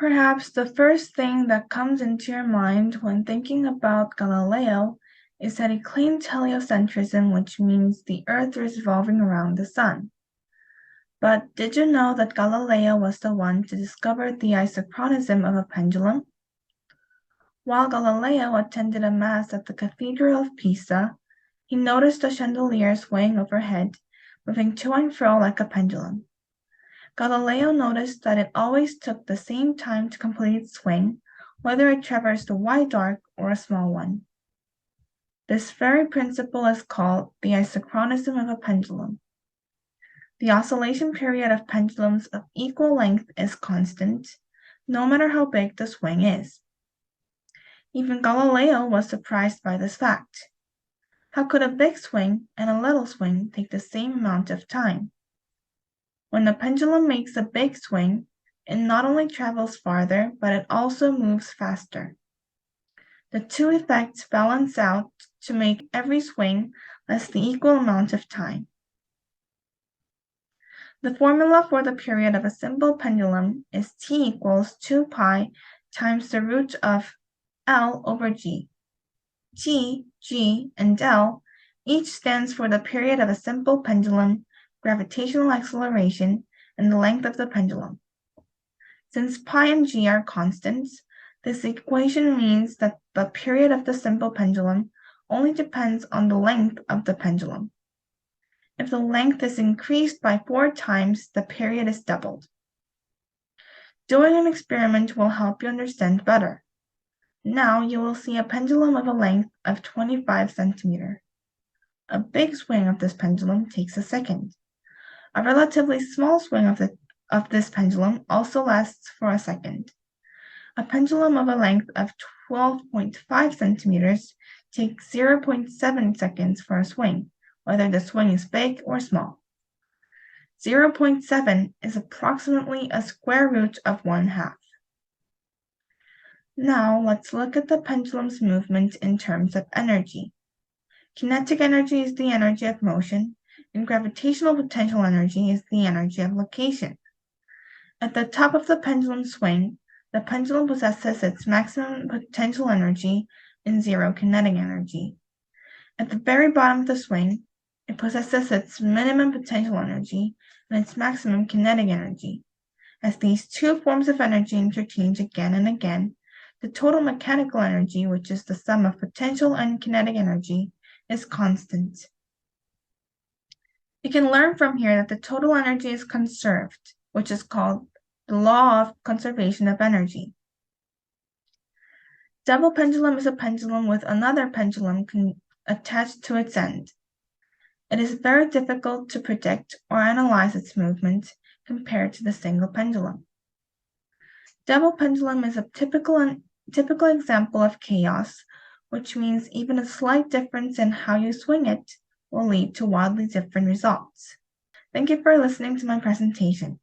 Perhaps the first thing that comes into your mind when thinking about Galileo is that he claimed heliocentrism, which means the Earth is revolving around the Sun. But did you know that Galileo was the one to discover the isochronism of a pendulum? While Galileo attended a mass at the Cathedral of Pisa, he noticed a chandelier swaying overhead, moving to and fro like a pendulum. Galileo noticed that it always took the same time to complete its swing, whether it traversed a wide arc or a small one. This very principle is called the isochronism of a pendulum. The oscillation period of pendulums of equal length is constant, no matter how big the swing is. Even Galileo was surprised by this fact. How could a big swing and a little swing take the same amount of time? When the pendulum makes a big swing, it not only travels farther, but it also moves faster. The two effects balance out to make every swing last the equal amount of time. The formula for the period of a simple pendulum is t equals 2 pi times the root of L over g. T, g, and L each stands for the period of a simple pendulum, gravitational acceleration, and the length of the pendulum. Since pi and g are constants, this equation means that the period of the simple pendulum only depends on the length of the pendulum. If the length is increased by 4 times, the period is doubled. Doing an experiment will help you understand better. Now you will see a pendulum of a length of 25 centimeters. A big swing of this pendulum takes a second. A relatively small swing of this pendulum also lasts for a second. A pendulum of a length of 12.5 centimeters takes 0.7 seconds for a swing, whether the swing is big or small. 0.7 is approximately a square root of 1/2. Now let's look at the pendulum's movement in terms of energy. Kinetic energy is the energy of motion, and gravitational potential energy is the energy of location. At the top of the pendulum swing, the pendulum possesses its maximum potential energy and zero kinetic energy. At the very bottom of the swing, it possesses its minimum potential energy and its maximum kinetic energy. As these two forms of energy interchange again and again, the total mechanical energy, which is the sum of potential and kinetic energy, is constant. We can learn from here that the total energy is conserved, which is called the law of conservation of energy. Double pendulum is a pendulum with another pendulum attached to its end. It is very difficult to predict or analyze its movement compared to the single pendulum. Double pendulum is a typical example of chaos, which means even a slight difference in how you swing it will lead to wildly different results. Thank you for listening to my presentation.